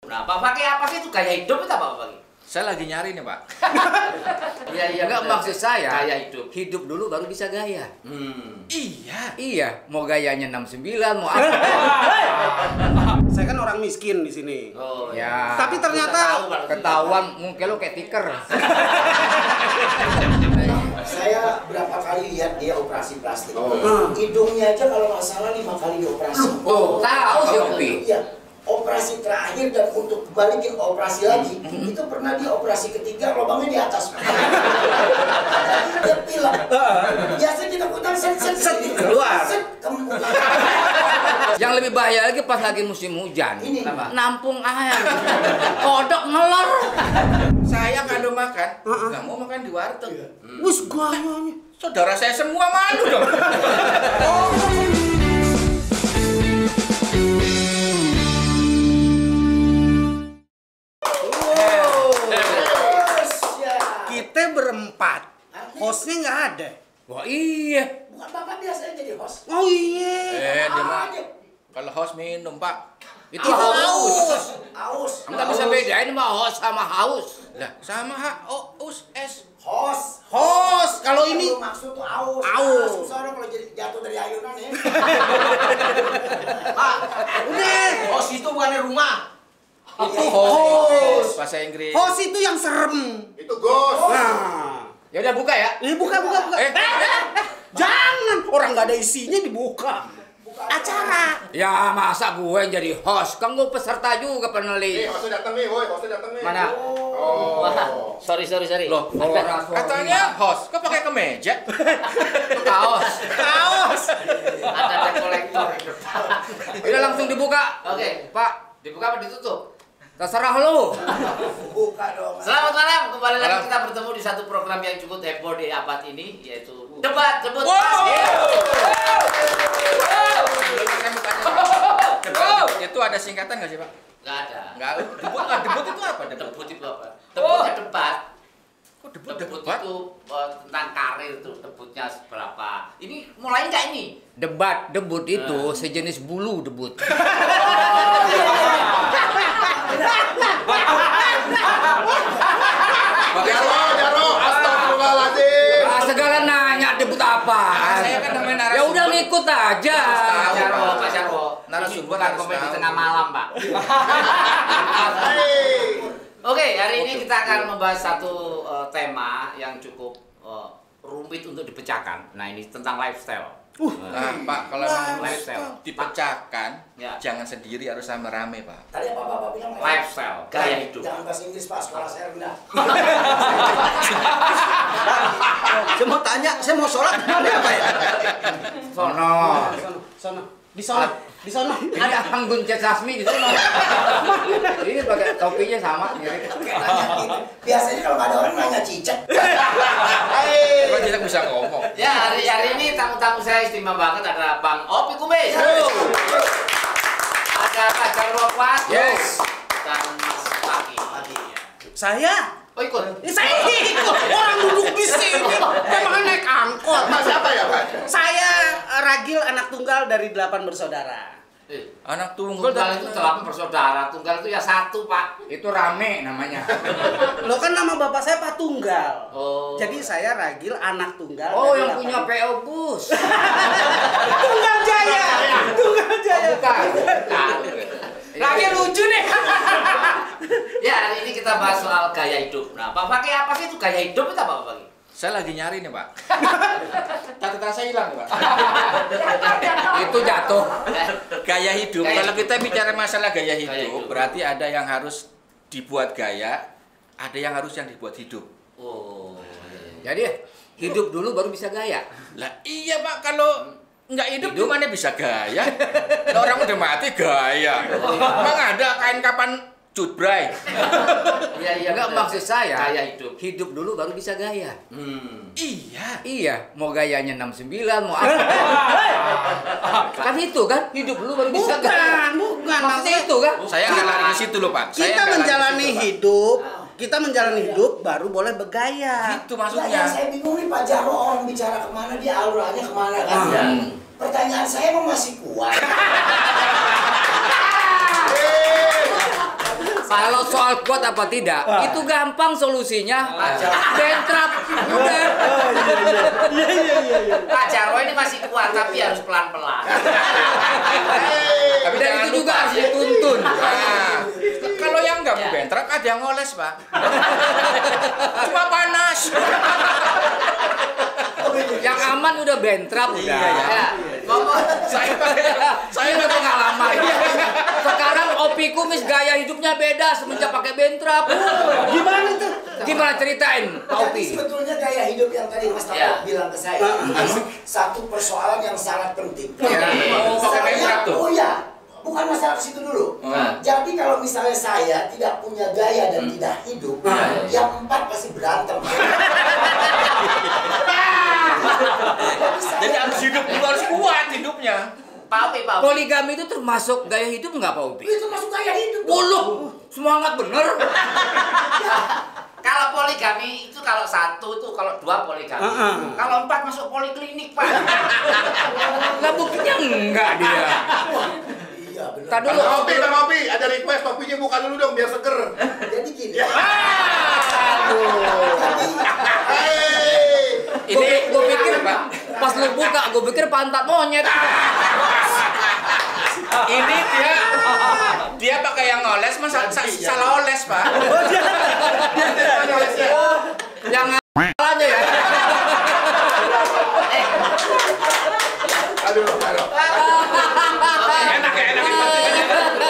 Nah, Pak pakai apa sih itu gaya hidup itu apa Pak? Saya lagi nyari nih, Pak. Iya, Enggak, maksud saya gaya hidup. Hidup dulu baru bisa gaya. Iya. Mau gayanya 69, mau apa? Saya kan orang miskin di sini. Oh Ya. Tapi ternyata Ketahuan mungkin lo kayak tiker. Saya berapa kali lihat dia operasi plastik. Hidungnya aja kalau nggak salah 5 kali dioperasi. Oh, tahu si Opi. Iya. Operasi terakhir dan untuk balikin operasi lagi itu pernah dia operasi ketiga lubangnya di atas. Dia pilek. Biasanya kita putar set keluar. Yang lebih bahaya lagi pas lagi musim hujan. Ini. Nampung air. Kodok ngelor. Saya kalau makan, nggak mau makan di warteg. Wus gayanya. Saudara saya semua malu dong. Kita berempat. Hostnya nggak ada. Wah iya. Bukan bapak biasanya jadi host. Oh iya. Dia mah kalau host minum, Pak. Itu haus. Aus. Enggak bisa bedain mah haus sama haus. Lah, sama haus es. Host. Host. Kalau ini Maksud tuh aus. Aus. Soalnya kalau jadi jatuh dari ayunan ya. udah. Host itu bukan rumah. Itu host. Bahasa Inggris. Host itu yang serem. Itu ghost. Nah. Ya udah buka ya. Ini buka. Jangan. Orang nggak ada isinya dibuka. Acara. Ya masa gue yang jadi host? Kan gue peserta juga peneliti. Hostnya datang nih, hostnya datang nih. Mana? Wah, sorry. Loh, katanya host, kok pakai kemeja? Kaos. Ada debt collector. Udah langsung dibuka. Oke. Pak. Dibuka apa ditutup? Terserah lu. Buka dong. Selamat malam, kembali lagi kita bertemu di satu program yang cukup heboh di abad ini, yaitu debat. Itu ada singkatan nggak sih, Pak? Nggak ada. Nggak. Debut itu apa? Debut itu apa? Debutnya debat. Kok Debut itu tentang karir itu, debutnya seberapa. Ini mulai nggak ini? Debut itu sejenis bulu debut. Jaro, astagfirullahaladzim. Segala nanya debut apa? Saya kan namanya narasumber. Ya udah ngikut aja. Pak Jarwo. Narasumber Bukan harus komedi tahu. tengah malam, Pak. Oke, hari ini kita akan membahas satu tema yang cukup rumit untuk dipecahkan. Nah, ini tentang lifestyle. Nah, Pak, kalau memang Lifestyle. dipecahkan, Ya. jangan sendiri, harus rame-rame, Pak. Tadi apa Bapak bilang? Lifestyle, gaya hidup. Jangan bahasa Inggris Pak, sekolah saya rendah. Saya mau tanya, saya mau sholat mana apa ya? Sono. Di sana. Ada Anggun C. Sasmi di sana. Ini pakai topinya sama mirip. Biasanya kalau nggak ada orang nanya cicak. Kok tidak bisa ngomong? Ya, hari ini tamu-tamu saya istimewa banget, ada Bang Opi Kumis. Ada Pak Jarwo Kuat. Yes. Dan Mas Pagi. Saya? Oh, ikut. Saya ikut. Orang duduk di sini. Emang naik angkot. Siapa ya Pak? Saya Ragil, anak tunggal dari 8 bersaudara. Anak tunggal Tunggal itu 8 bersaudara, tunggal itu ya 1, Pak. Itu rame namanya. Lo kan nama bapak saya Pak Tunggal. Oh. Jadi saya Ragil, anak tunggal. Oh, dari yang 8. punya PO Bus. Tunggal Jaya. Tunggal Jaya. Bukan. Lagi lucu nih. Ya, hari ini kita bahas soal gaya hidup. Nah, Pak pakai apa sih itu gaya hidup itu apa Pak Pagi? Saya lagi nyari nih, Pak. Catatan saya hilang, Pak. Itu jatuh. Gaya hidup. Gaya Kalau hidup. kita bicara masalah gaya hidup, Gaya hidup. berarti ada yang harus dibuat gaya, ada yang harus yang dibuat hidup. Oh. Jadi hidup dulu baru bisa gaya. Lah iya, Pak, kalau nggak hidup gimana bisa gaya? Lah, orang udah mati gaya. Emang ada kain kapan cutbray? Iya, Enggak, benar. maksud saya Gaya hidup. hidup dulu baru bisa gaya. Iya. Mau gayanya 69, mau apa? Kan itu kan, hidup dulu baru bisa gaya. Bukan. Maksudnya itu kan? Saya nggak lari ke situ loh, Pak. Saya Kita nggak lari ke menjalani situ, Pak. hidup, kita menjalani hidup baru boleh bergaya. Itu Nah, maksudnya. yang saya bingung nih Pak Jarwo, orang bicara kemana dia auranya kemana kan? Pertanyaan saya emang masih kuat. Kalau soal kuat apa tidak, itu gampang solusinya. Bentrap. Udah. Pak Jarwo ini masih kuat tapi harus pelan-pelan. Tapi Dan jangan itu juga lupa. harus dituntun. Nah, kalau yang nggak mau bentrok ada yang ngoles, Pak. Cuma panas. Yang aman udah bentrap udah. Ya. Ngomong Saya udah pengalaman. Sekarang Opi Kumis gaya hidupnya beda semenjak pakai bentrap. Gimana tuh? Gimana ceritain, Pak Jadi Opi? sebetulnya gaya hidup yang tadi Mas Taufik Ya. bilang ke saya ini satu persoalan yang sangat penting. Oh, pakai bentrap tuh. Oh ya, bukan masalah ke situ dulu. Jadi kalau misalnya saya tidak punya gaya dan tidak hidup, yang 4 pasti berantem. Jadi harus hidup dulu, harus kuat hidupnya. Pak Opi. Poligami itu termasuk gaya hidup nggak, Pak Opi? Itu masuk gaya hidup. Uluh, semangat bener. Kalau poligami itu kalau 1 itu kalau 2 poligami. Kalau 4 masuk poliklinik, Pak. Lah buktinya enggak dia. Iya benar. Tadi dulu. Bang Opi, ada request topinya buka dulu dong biar seger. Jadi gini. Gue pikir pas lu buka, gue pikir pantat monyet. Ini dia pakai yang ngoles, masa salah oles, Pak. Yang aja ya. Aduh. Enak ya, enak.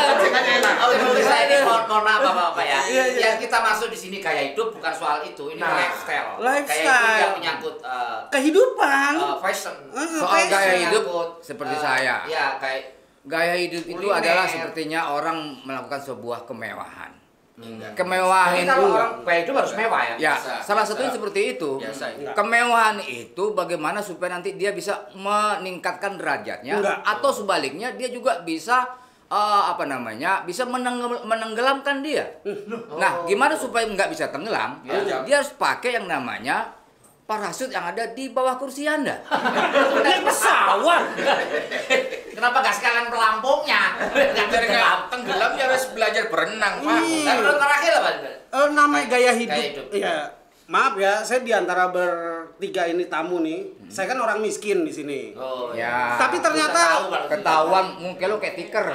Maksudnya enak. Saya ini mohon maaf Bapak ya. Yang kita masuk di sini gaya hidup bukan soal itu. Ini lifestyle. Gaya hidup yang menyangkut Kehidupan. fashion. Soal gaya hidup Menyangkut, seperti saya. Ya kayak Gaya hidup itu kuliner. adalah sepertinya orang melakukan sebuah kemewahan. Kemewahan Jadi itu kalau orang gaya hidup harus mewah ya. ya, salah satunya seperti itu. Biasa itu. Kemewahan itu bagaimana supaya nanti dia bisa meningkatkan derajatnya atau sebaliknya dia juga bisa bisa menenggelamkan dia. Nah, gimana supaya nggak bisa tenggelam? Dia harus pakai yang namanya parasut yang ada di bawah kursi Anda. Naik pesawat. Kenapa gak sekalian pelampungnya? Biar nggak tenggelam ya harus belajar berenang, Pak. Dan terakhir apa? Namanya gaya hidup. Gaya hidup. Iya. Maaf ya, saya di antara bertiga ini tamu nih. Saya kan orang miskin di sini. Oh Ya. Tapi ternyata Tahu kalau Ketahuan mungkin lo kayak tiker.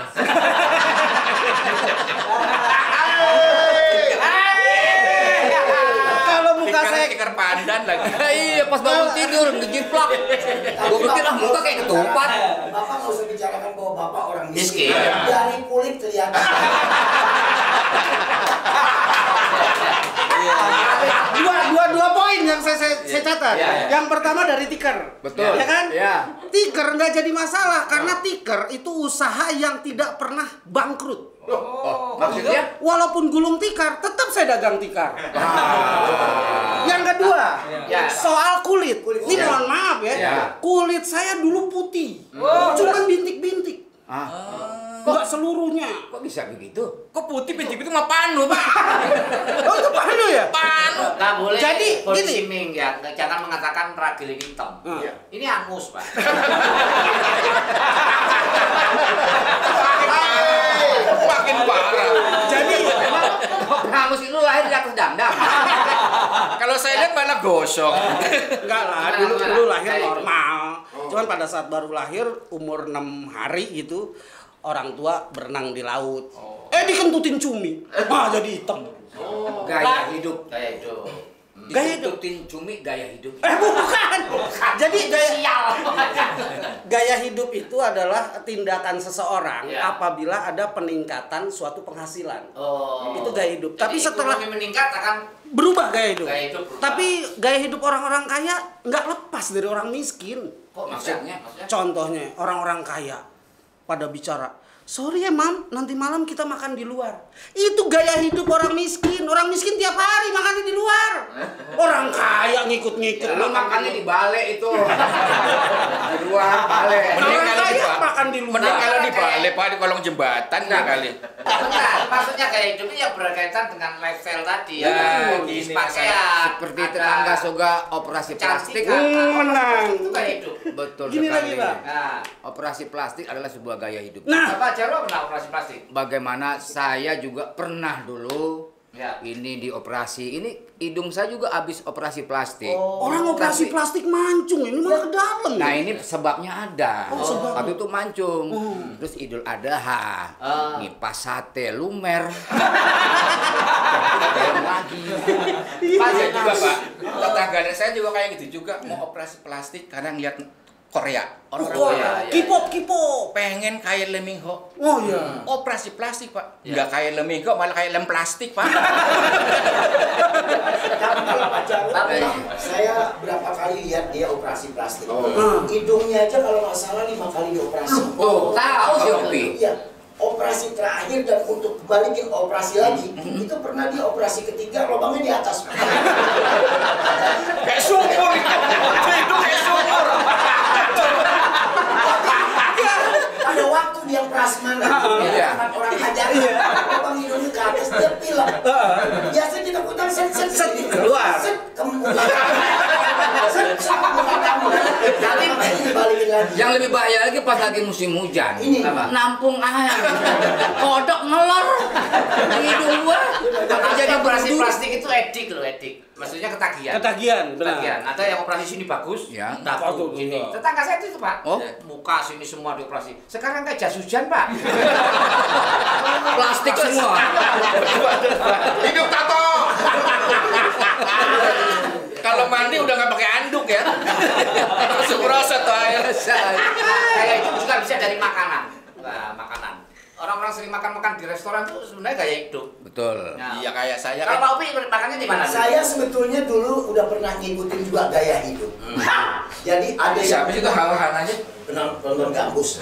kalau muka saya Tikar pandan lagi. Iya, pas bangun tidur ngejiplak. Gue pikir muka kayak ketupat. Bapak nggak usah bicarakan bahwa Bapak orang miskin. Miskin. Dari kulit kelihatan. dua poin yang saya catat. Iya. Yang pertama dari tiker. Betul. Ya kan? Iya. Tiker nggak jadi masalah karena tiker itu usaha yang tidak pernah bangkrut. Maksudnya? Walaupun gulung tikar, tetap saya dagang tikar. Yang kedua, Ya. soal kulit. Ini Ya. mohon maaf ya. Ya. Kulit saya dulu putih. Cuman bintik-bintik. Enggak seluruhnya. Kok bisa begitu? Kok putih pintu-pintu mah panu, Pak? Oh, itu panu ya? Panu. Nggak boleh Jadi, body gini. shaming ya. Jangan mengatakan ragil hitam. Iya. Ini angus, Pak. Makin parah. Jadi Hangus itu lahir di atas dandang. Kalau saya lihat malah gosong. enggak lah, dulu lahir normal. Cuman pada saat baru lahir umur 6 hari gitu, orang tua berenang di laut. Dikentutin cumi. Jadi hitam. Gaya hidup. Gaya hidup. Gaya hidup. Ikutin cumi gaya hidup. Bukan. Jadi Sial. gaya hidup itu adalah tindakan seseorang Ya. apabila ada peningkatan suatu penghasilan. Oh. Itu gaya hidup. Tapi Jadi setelah ekonomi meningkat akan berubah gaya hidup. Gaya hidup berubah. Tapi gaya hidup orang-orang kaya nggak lepas dari orang miskin. kok Maksudnya? Contohnya orang-orang kaya pada bicara, sorry ya mam, nanti malam kita makan di luar. Itu gaya hidup orang miskin. Orang miskin tiap hari makannya di luar. Orang kaya ngikut-ngikut. Lu makannya di bale itu. Di luar bale. Mending Orang kalau di kaya Ba- makan di luar. Mending kalau di Bali, Pak, di kolong jembatan ya kali. Enggak, maksudnya gaya hidup ini yang berkaitan dengan lifestyle tadi Ya, di gini pakaian. Seperti ada tetangga soga operasi plastik. kecantikan. Menang. Itu gaya hidup. Betul Gini sekali. lagi, Pak. Nah, Operasi plastik adalah sebuah gaya hidup. Nah, Bapak Jarwo pernah operasi plastik? Bagaimana saya juga pernah dulu Ya. ini dioperasi. Ini hidung saya juga habis operasi plastik. Orang operasi plastik mancung, ini malah ke dalam. Nah ini sebabnya ada. sebabnya. Waktu itu mancung. Terus Idul Adha, ngipas sate lumer. Dalam lagi. Pak, saya juga Pak. Tetangga saya juga kayak gitu juga mau operasi plastik karena ngeliat Korea. Orang-orang Korea. K-pop. Pengen kayak Lee Min Ho. Oh iya. Operasi plastik Pak. Nggak kayak Lee Min Ho, malah kayak lem plastik Pak. Tapi kalau Pak Jarwo, saya berapa kali lihat dia operasi plastik. Hidungnya aja kalau nggak salah 5 kali dioperasi. Oh, tahu si Opi. Iya. Operasi terakhir dan untuk balikin operasi lagi, itu pernah dia operasi ketiga, lubangnya di atas. Kayak sumur. Itu kayak sumur. Pada waktu dia prasmanan, orang hajar, lubang hidungnya ke atas, dia pilek. Biasanya kita putar set keluar. set kemudian tapi ini balikin lagi. Yang lebih bahaya lagi pas lagi musim hujan. Ini Nampung air. Kodok ngelor di hidung gua. Jadi operasi berdu. plastik itu edik loh, edik. Maksudnya ketagihan. Ketagihan, benar. Ketagihan. Ada yang operasi sini bagus, Ya. tahu sini. Tetangga saya itu Pak. Oh. Muka sini semua dioperasi. Sekarang kayak jas hujan Pak. Plastik semua. Hidup tato. Kalau mandi udah nggak pakai anduk ya. Langsung roset tuh air. Kayak itu juga bisa dari makanan. Nah, makanan. Orang-orang sering makan di restoran itu sebenarnya gaya hidup. Betul. Nah, Iya kayak saya kalau kan. Pak Upi makannya di mana? saya sebetulnya dulu udah pernah ngikutin juga gaya hidup. Jadi ada yang Siapa juga hal-hal aja. nonton gambus.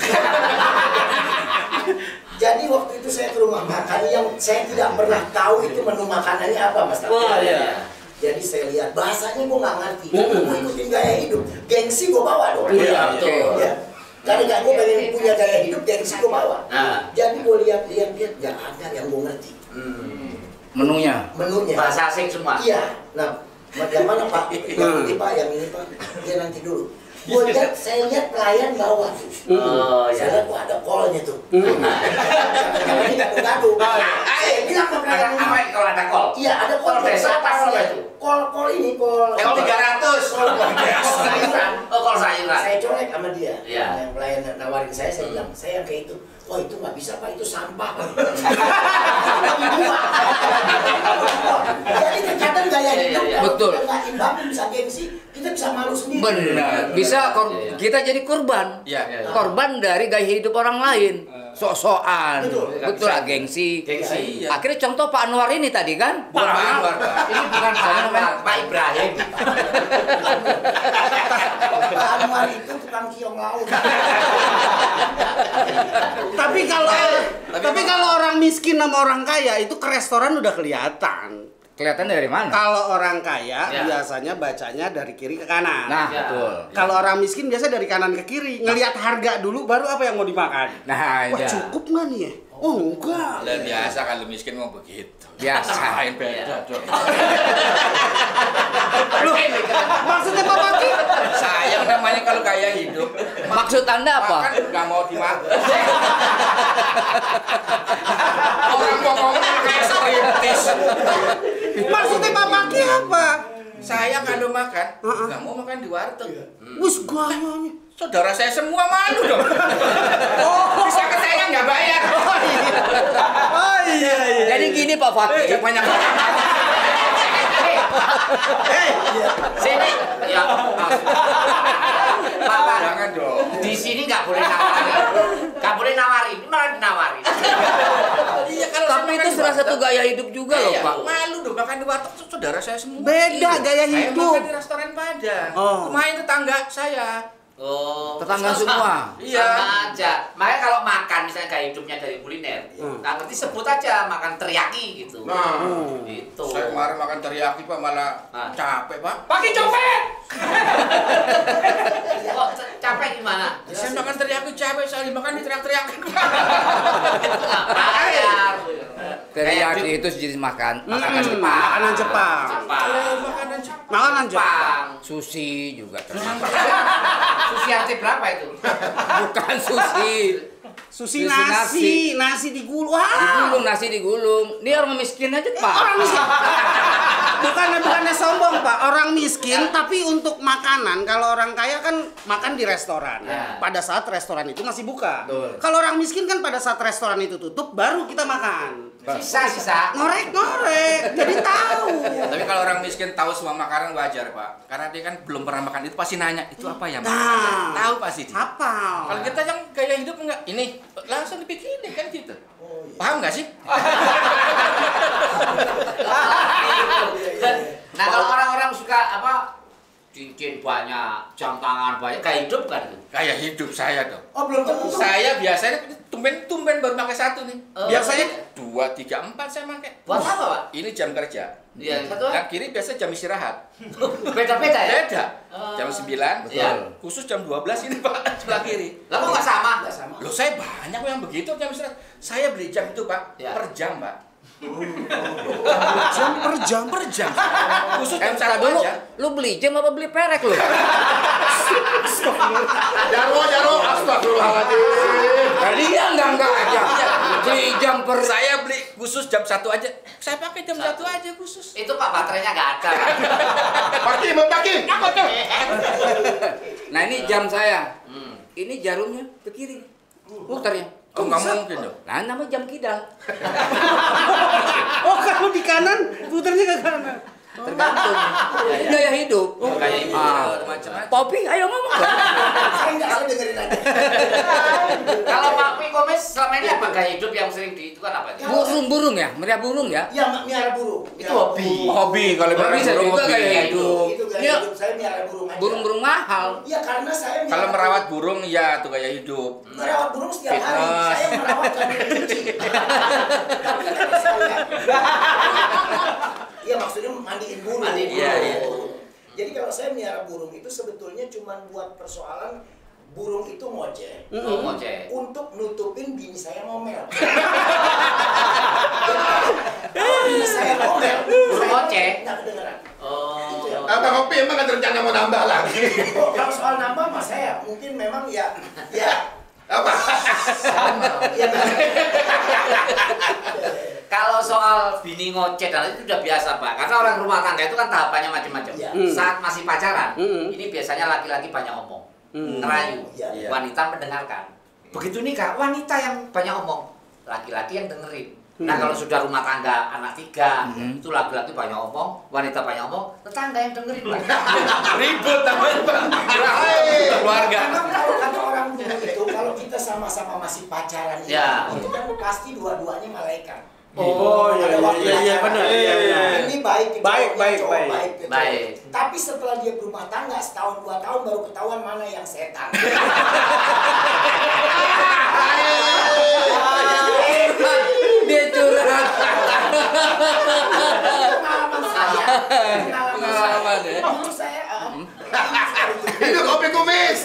Jadi waktu itu saya ke rumah makan yang saya tidak pernah tahu itu menu makanannya apa, Mas. Wah, iya. Jadi saya lihat bahasanya gue nggak ngerti. Gue ikutin gaya hidup, gengsi gue bawa dong. Iya, betul. Ya. Karena gak gue pengen punya gaya hidup, gengsi gue bawa. Nah. Jadi gue lihat nggak ada yang gue ngerti. Menunya. Menunya. Bahasa asing semua. Iya. Nah, yang mana Pak? Yang ini Pak, yang ini Pak. Dia nanti dulu. Saya lihat pelayan bawa tuh. Oh, Saya ya. lihat kok ada kolnya tuh. Jangan ini gaduh-gaduh. Saya bilang ke pelayan Apa kalau ada kol? iya ada kol desa apa kol itu? Kol ini kol. Kol 300. Kol sayuran. Oh, kol sayuran. Saya colek sama dia. Iya. Yang pelayan nawarin saya bilang saya yang kayak itu. Wah itu nggak bisa Pak, itu sampah Pak. Jadi terkadang gaya hidup Iya. kalau Betul. kita nggak imbang bisa gengsi, kita bisa malu sendiri. Benar. Bisa kita jadi korban. Iya. Korban dari gaya hidup orang lain. Sok-sokan. Betul. Betul lah gengsi. Gengsi. Iya. Akhirnya contoh Pak Anwar ini tadi kan? Bukan Pak Anwar, Pak. Ini bukan Pak Anwar, Pak Ibrahim. Pak Anwar itu tukang kiong laut. Tapi kalau orang miskin sama orang kaya itu ke restoran udah kelihatan. Kelihatan dari mana? Kalau orang kaya Ya. biasanya bacanya dari kiri ke kanan. Nah, Ya. betul. Kalau orang miskin biasa dari kanan ke kiri. Ngelihat harga dulu baru apa yang mau dimakan. Nah, Wah iya. cukup nggak nih ya? Oh enggak. Dan biasa kalau miskin mau begitu. Biasa. Lain beda dong. Loh, maksudnya Pak Paki? Sayang namanya kalau gaya hidup. Maksud Anda apa? Makan nggak mau dimakan. Orang mau ngomong kayak striptis. Maksudnya Pak Paki apa? Saya kalau makan nggak mau makan di warteg. Wus gayanya. Saudara saya semua malu dong. Bisa ke saya nggak bayar. Oh iya iya. Jadi gini Pak Fakih. Banyak orang. Sini. Ya. Pak, Jangan dong. di sini nggak boleh nawarin. Nggak boleh nawarin, ini malah dinawarin. Iya kalau Tapi itu salah satu gaya hidup juga loh Iya, Pak. malu dong makan di warteg saudara saya semua. Beda gaya Saya hidup. makan di restoran Padang. Oh. Kemarin tetangga saya. Oh, Tetangga semua. Iya. Iya. Sama aja. Makanya kalau makan misalnya gaya hidupnya dari kuliner, nggak ngerti sebut aja makan teriyaki gitu. Nah, Gitu. saya kemarin makan teriyaki Pak malah capek Pak. Pakai copet. Kok capek gimana? Saya makan teriyaki capek, saya dimakan di teriak-teriakan. Bayar. Teriyaki itu sejenis makanan Jepang. Makanan Jepang. Makanan Jepang. Makanan Jepang. Sushi juga termasuk. Sushi arti berapa itu? Bukan sushi. Sushi nasi digulung. Wah. Digulung, nasi digulung. Ini orang miskin aja, Pak. Orang miskin. Bukannya sombong, Pak. Orang miskin tapi untuk makanan, kalau orang kaya kan makan di restoran. Ya. Pada saat restoran itu masih buka. Betul. Kalau orang miskin kan pada saat restoran itu tutup baru kita makan. Sisa. Ngorek. Jadi tahu. Tapi kalau orang miskin tahu semua makanan wajar, Pak. Karena dia kan belum pernah makan itu pasti nanya, itu apa ya, Mas? Nah. Tahu pasti dia. Hafal. Kalau kita yang gaya hidup enggak, ini langsung dibikinin kan gitu. Paham nggak sih? Nah, kalau orang-orang suka apa? Cincin banyak, jam tangan banyak, kayak hidup kan? Gaya hidup saya dong. Oh, belum tentu. Saya biasanya tumben baru pakai satu nih. Biasanya 2, 3, 4 saya pakai. Buat apa, Pak? Ini jam kerja. Iya, satu. Yang kiri biasa jam istirahat. Beda-beda ya? Beda. Jam 9, Iya. khusus jam 12 ini Pak, sebelah kiri. Lah kok nggak sama? Nggak sama. Loh, saya banyak yang begitu jam istirahat. Saya beli jam itu, Pak, Ya. per jam, Pak. Jam per jam. Per jam. Khusus jam Entar 1 dulu, aja. lu beli jam apa beli perek lu? Jarwo, astagfirullahaladzim. Dia enggak aja. Beli jam per Saya beli khusus jam 1 aja. Saya pakai jam 1 aja khusus. Itu Pak baterainya nggak ada. Pak. Paki. Apa tuh? Nah, ini jam saya. Ini jarumnya ke kiri. Putarnya. Oh, nggak mungkin dong. Nah, namanya jam kidal. Oh, kalau di kanan puternya ke kanan. Tergantung. Gaya hidup. Kayak hidup. Macam-macam. Popi, ayo ngomong. Saya dengerin aja. Kalau Pak Pikomes selama ini apa gaya hidup yang sering di itu kan apa? Burung ya, meriah burung ya. Ya, miara burung. Itu hobi. Hobi kalau Hobi merawat saya burung juga hobi. gaya hidup. Itu gaya Iya. hidup saya miara burung aja. Burung-burung mahal. Iya, karena saya Kalau merawat burung ya itu gaya hidup. merawat burung setiap hari. Fitness. Saya merawat kambing kucing. Tapi kan saya. Iya, maksudnya mandiin burung. Mandiin, iya. Jadi kalau saya miara burung itu sebetulnya cuma buat persoalan burung itu ngoceh. Ngoceh. Untuk nutupin bini saya ngomel. Kalau bini saya ngomel, Burung saya ngoceh? nggak kedengeran. Oh. Itu ya. Abang Kopi emang ada rencana mau nambah lagi? Oh, kalau soal nambah mas saya mungkin memang ya Apa? ya Kalau soal bini ngoceh dan itu udah biasa Pak. Karena orang rumah tangga itu kan tahapannya macam-macam. Iya. Saat masih pacaran, ini biasanya laki-laki banyak omong, ngerayu, Iya. wanita mendengarkan. Begitu nikah, wanita yang banyak omong, laki-laki yang dengerin. Nah kalau sudah rumah tangga anak 3, itu laki-laki banyak omong, wanita banyak omong, tetangga yang dengerin Pak. Ribut namanya, Pak. Keluarga. karena kalau kata orang dulu itu kalau kita sama-sama masih pacaran Ya. itu kan pasti dua-duanya malaikat. Oh, iya, Ada waktu iya, pacaran. benar, iya, iya. Ini baik ke Baik, cowoknya, baik, cowok baik. baik ke cowok. Baik. Tapi setelah dia berumah tangga setahun 2 tahun baru ketahuan mana yang setan. Dia curhat. Pengalaman saya. Pengalaman ya. Menurut saya. Itu Kopi Kumis.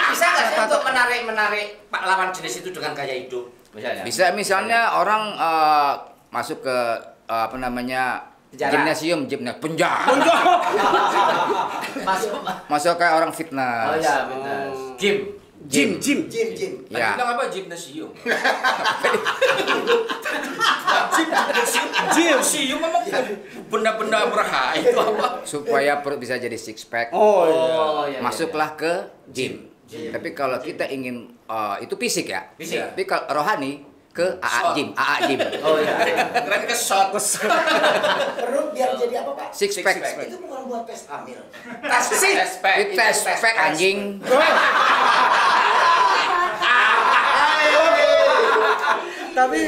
Bisa nggak sih untuk menarik Pak lawan jenis itu dengan gaya hidup, misalnya? Bisa misalnya orang masuk ke apa namanya Penjara. penjara. Masuk kayak orang fitness. Oh ya, benar. Gym. Jim. Ya. Bilang apa? Gimnasium. Gimnasium memang benda-benda berhak itu apa? Supaya perut bisa jadi six pack. Oh, iya. Masuklah ke gym. Tapi kalau kita ingin itu fisik ya. Fisik. Tapi kalau rohani ke AA gym. Oh iya. Keren ke shot. Perut biar jadi apa Pak? Six pack. Itu bukan buat tes hamil. Tes pack. Tes pack anjing. Tapi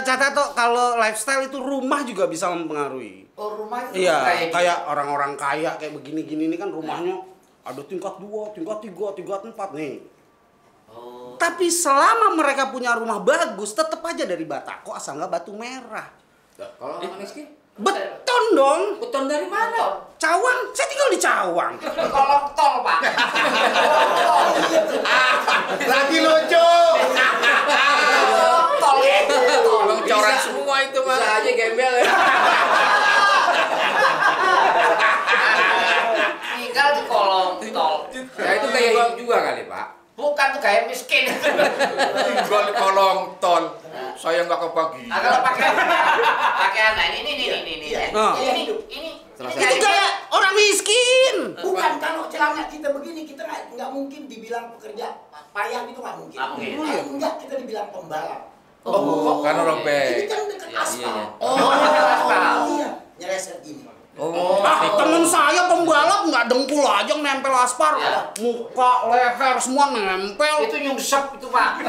catat tuh kalau lifestyle itu rumah juga bisa mempengaruhi. Oh, rumah itu Iya, kayak kayak orang-orang kaya kayak begini-gini ini kan rumahnya ada tingkat 2, tingkat 3, tingkat 4 nih. Oh. Tapi selama mereka punya rumah bagus, tetap aja dari batako asal nggak batu merah. Kalau orang miskin? Beton dong. Beton dari mana? Cawang, saya tinggal di Cawang. Kolong tol, Pak. Lagi lucu. Tol ya. Emang coran semua itu mah. Bisa aja gembel ya. Tinggal di kolong tol. Ya itu gaya hidup juga kali, Pak. Bukan tuh gaya miskin. Tinggal kolong tol. Saya nggak kebagi. Nah, kalau pakaian nah ini. Ini. Itu gaya orang miskin. Bukan, kalau celana kita begini, kita nggak mungkin dibilang pekerja payah, itu nggak mungkin. Enggak, kita dibilang pembalap. Oh, karena robek. Ini kan dekat aspal. aspal. Iya, nyereset gini. Temen saya pembalap nggak dengkul aja nempel aspal, Ya. muka, leher semua nempel. Itu nyungsep itu, Pak.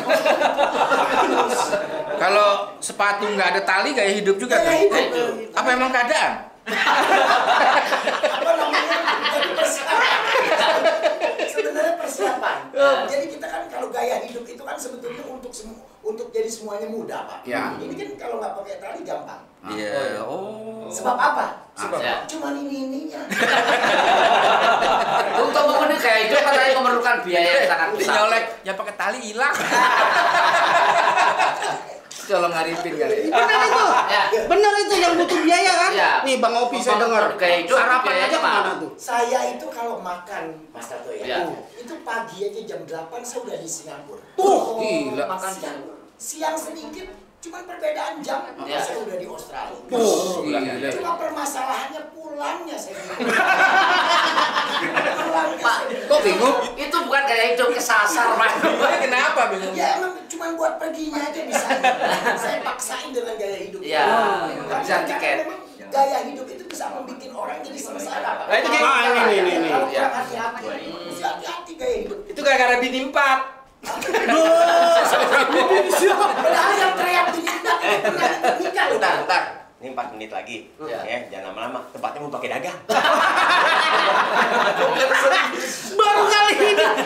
Kalau sepatu nggak ada tali gaya hidup juga kan? Gaya hidup. Apa emang keadaan? Apa namanya? Jadi persiapan. Sebenarnya persiapan. Jadi kita kan kalau gaya hidup itu kan sebetulnya untuk jadi semuanya mudah, Pak. Ya. Ini kan kalau nggak pakai tali gampang. Iya. Oh. Sebab apa? Sebab Ya. Cuman ininya. Untuk memenuhi gaya hidup katanya memerlukan biaya yang sangat besar. Nyolek yang pakai tali hilang. Colong ngaripin kali. Bener itu, Ya. bener itu yang butuh biaya kan? Ya. Nih Bang Opi saya dengar. Gaya hidup Sarapan biayanya aja kemana mahal. tuh? Saya itu kalau makan, Mas Tato ya, Ya. itu pagi aja jam 8 saya udah di Singapura. Gila. Makan Siang sedikit, cuman perbedaan jam, Ya. saya udah di Australia. Gila. Cuma permasalahannya pulangnya saya bingung. Pulangnya Pak, saya bingung. Kok bingung? itu bukan gaya hidup kesasar, Pak. Kenapa bingung? Ya emang cuma buat perginya aja bisa. Saya paksain dengan gaya hidup. Ya, Karena bisa tiket. memang gaya hidup itu bisa membuat orang jadi sengsara. Pak. Nah, itu kayak- ini. Kalau Ya. kurang hati-hati, mesti hati-hati gaya hidup. Itu gara-gara bini 4. Padahal yang teriak di nikah itu pernah nikah loh. Bentar. Ini 4 menit lagi. Ya. Jangan lama-lama. Tempatnya mau pakai dagang. Baru kali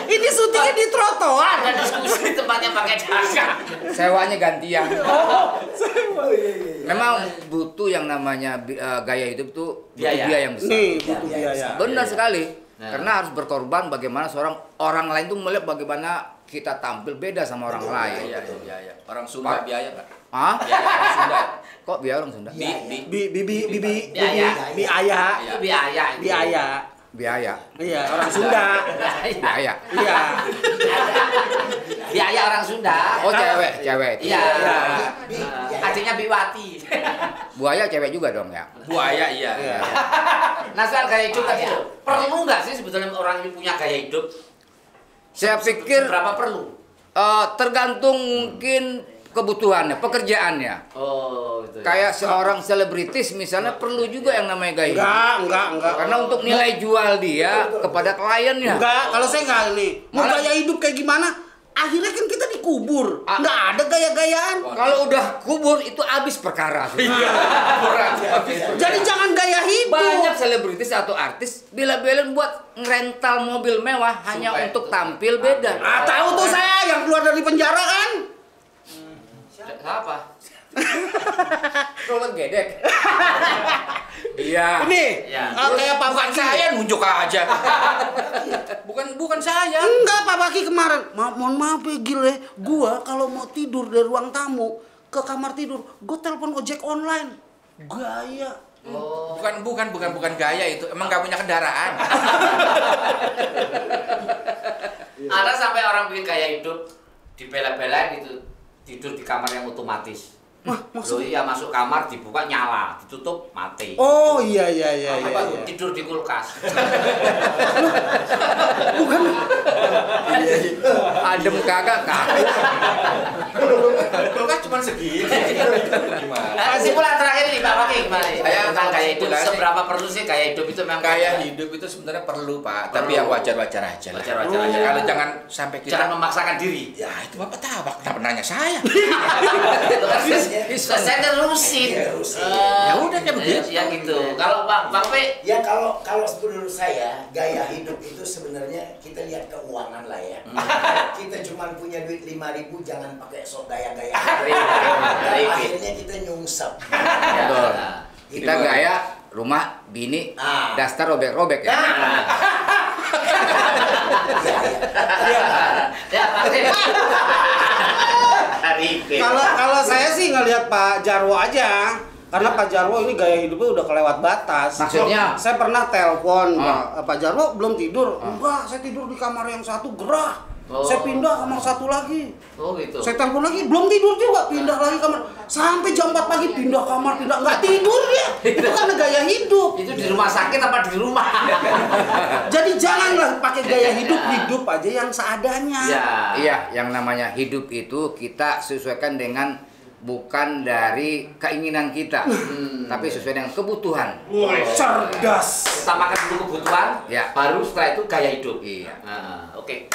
ini syutingnya di trotoar. Ada diskusi tempatnya pakai dagang. Sewanya gantian. Oh, iya. Memang butuh yang namanya gaya hidup tuh butuh Biaya. biaya yang besar. Nih, butuh biaya. Benar sekali. Nah. Karena harus berkorban bagaimana orang lain tuh melihat bagaimana kita tampil beda sama orang lain. Iya. Orang Sunda Pak. biaya nggak? Hah? Biaya orang Sunda. Kok biaya orang Sunda? Biaya. Biaya. Biaya. Biaya. Iya, orang Sunda. Biaya. Iya. Biaya orang Sunda. Oh, cewek itu. Iya. Bi- Adiknya Biwati. Buaya cewek juga dong ya. Buaya iya. Nah, soal gaya hidup tadi tuh, perlu nggak sih sebetulnya orang ini punya gaya hidup? Saya pikir Berapa perlu? tergantung mungkin kebutuhannya, pekerjaannya. Oh, itu. Kayak seorang selebritis misalnya perlu juga yang namanya gaya hidup. Enggak. Karena untuk nilai jual dia kepada kliennya. Enggak, kalau saya enggak ini. Mau Malah- gaya hidup kayak gimana? Akhirnya kan kita dikubur. Ah. Enggak ada gaya-gayaan. Kalau udah kubur itu habis perkara. Jadi jangan gaya hidup. Banyak selebritis atau artis bila-bilain buat ngerental mobil mewah hanya untuk tampil beda. Ah, tahu tuh saya yang keluar dari penjara kan? Siapa? Roller gedek. Iya. Ini Ya. kayak Pak Bukan Baki. saya nunjuk aja. Bukan saya. Enggak, Pak Baki kemarin. Mohon maaf ya Gil ya. Gua kalau mau tidur dari ruang tamu ke kamar tidur, gua telepon ojek online. Gaya. Bukan gaya itu. Emang nggak punya kendaraan. Ada sampai orang bikin gaya hidup dibela-belain gitu tidur di kamar yang otomatis. Wah, Loh, iya masuk kamar dibuka nyala, ditutup mati. Oh iya. Apa tuh? Tidur di kulkas. Adem kagak kaku. Kulkas cuma segini. Gimana? Nah, kesimpulan terakhir nih Pak Paki gimana nih? Saya Tentang gaya hidup, kesimpulan sih- seberapa perlu sih gaya hidup itu memang Gaya hidup itu sebenarnya perlu Pak, tapi yang wajar-wajar aja lah. Wajar-wajar aja. Kalau jangan sampai jangan kita. memaksakan diri. Ya itu Bapak tahu, kenapa nanya saya? Saya terusin. Ya udah, kayak begitu. Ya gitu. Kalau Pak P Ya kalau menurut saya gaya hidup itu sebenarnya kita lihat keuangan lah ya. Kita cuma punya duit 5.000, jangan pakai sok gaya-gaya. Akhirnya kita nyungsep. Betul. Gitu. Kita gaya rumah bini Ah. daster robek-robek ya. Ya Pak P. Kalau saya sih ngelihat Pak Jarwo aja. Karena Pak Jarwo ini gaya hidupnya udah kelewat batas. Maksudnya? Saya pernah telepon Ah. Pak Jarwo belum tidur. Enggak, saya tidur di kamar yang satu gerah. Saya pindah kamar satu lagi. Oh gitu. Saya telepon lagi, belum tidur juga, pindah lagi kamar. Sampai jam 4 pagi pindah kamar, nggak tidur dia. Itu karena gaya hidup. Itu di rumah sakit apa di rumah? Jadi janganlah pakai gaya hidup aja yang seadanya. Iya, yang namanya hidup itu kita sesuaikan dengan bukan dari keinginan kita, tapi sesuai dengan kebutuhan. Cerdas. Kita makan dulu kebutuhan, Ya. baru setelah itu gaya hidup. Iya. Oke.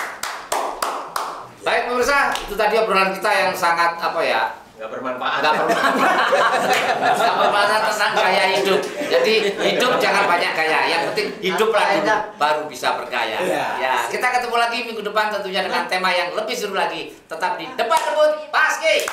Baik pemirsa, itu tadi obrolan kita yang sangat apa ya? Nggak bermanfaat. Nggak bermanfaat tentang gaya hidup. Jadi hidup jangan banyak gaya. Yang penting hiduplah dulu, baru bisa bergaya. Ya, kita ketemu lagi minggu depan tentunya dengan tema yang lebih seru lagi. Tetap di Debat Debut Paski.